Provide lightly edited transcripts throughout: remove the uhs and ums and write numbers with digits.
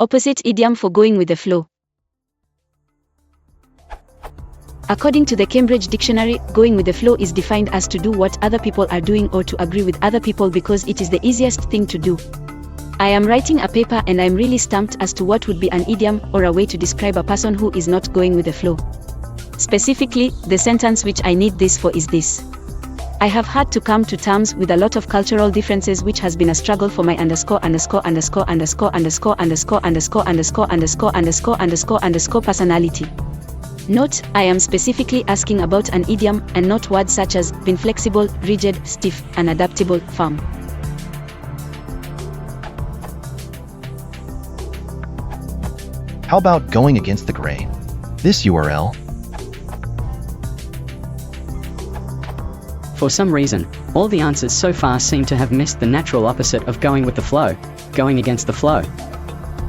Opposite idiom for going with the flow. According to the Cambridge Dictionary, going with the flow is defined as to do what other people are doing or to agree with other people because it is the easiest thing to do. I am writing a paper and I'm really stumped as to what would be an idiom or a way to describe a person who is not going with the flow. Specifically, the sentence which I need this for is this. I have had to come to terms with a lot of cultural differences, which has been a struggle for my personality. Note, I am specifically asking about an idiom and not words such as been flexible, rigid, stiff, unadaptable, firm. How about going against the grain? This URL. For some reason, all the answers so far seem to have missed the natural opposite of going with the flow, going against the flow.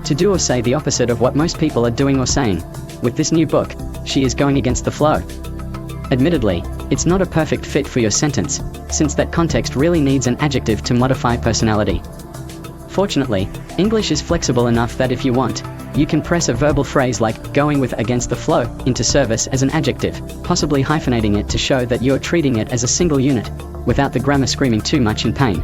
To do or say the opposite of what most people are doing or saying. With this new book, she is going against the flow. Admittedly, it's not a perfect fit for your sentence, since that context really needs an adjective to modify personality. Fortunately, English is flexible enough that if you want, you can press a verbal phrase like going with against the flow into service as an adjective, possibly hyphenating it to show that you're treating it as a single unit, without the grammar screaming too much in pain.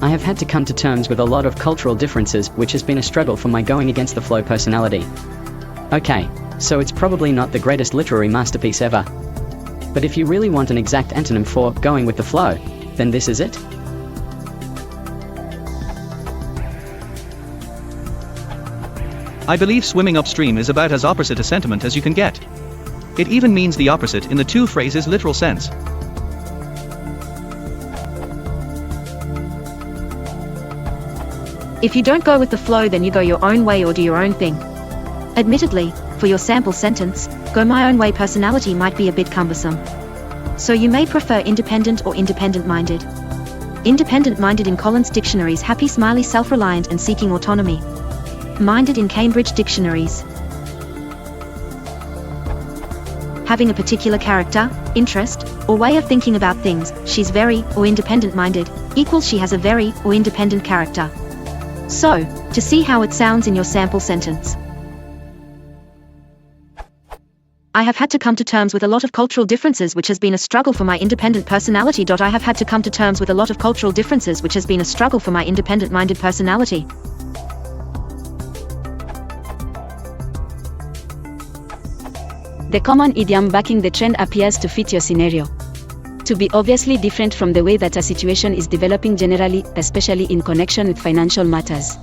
I have had to come to terms with a lot of cultural differences, which has been a struggle for my going against the flow personality. Okay, so it's probably not the greatest literary masterpiece ever. But if you really want an exact antonym for going with the flow, then this is it. I believe swimming upstream is about as opposite a sentiment as you can get. It even means the opposite in the two phrases' literal sense. If you don't go with the flow, then you go your own way or do your own thing. Admittedly, for your sample sentence, go my own way personality might be a bit cumbersome. So you may prefer independent or independent-minded. Independent-minded in Collins dictionaries, happy, smiley, self-reliant and seeking autonomy. Minded in Cambridge dictionaries. Having a particular character, interest, or way of thinking about things, she's very, or independent-minded, equals she has a very, or independent character. So, to see how it sounds in your sample sentence. I have had to come to terms with a lot of cultural differences, which has been a struggle for my independent personality. I have had to come to terms with a lot of cultural differences, which has been a struggle for my independent-minded personality. The common idiom backing the trend appears to fit your scenario. To be obviously different from the way that a situation is developing generally, especially in connection with financial matters.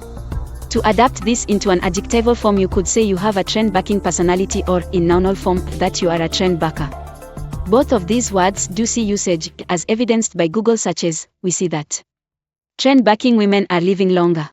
To adapt this into an adjectival form, you could say you have a trend-backing personality, or, in nounal form, that you are a trend backer. Both of these words do see usage, as evidenced by Google searches. We see that trend-backing women are living longer.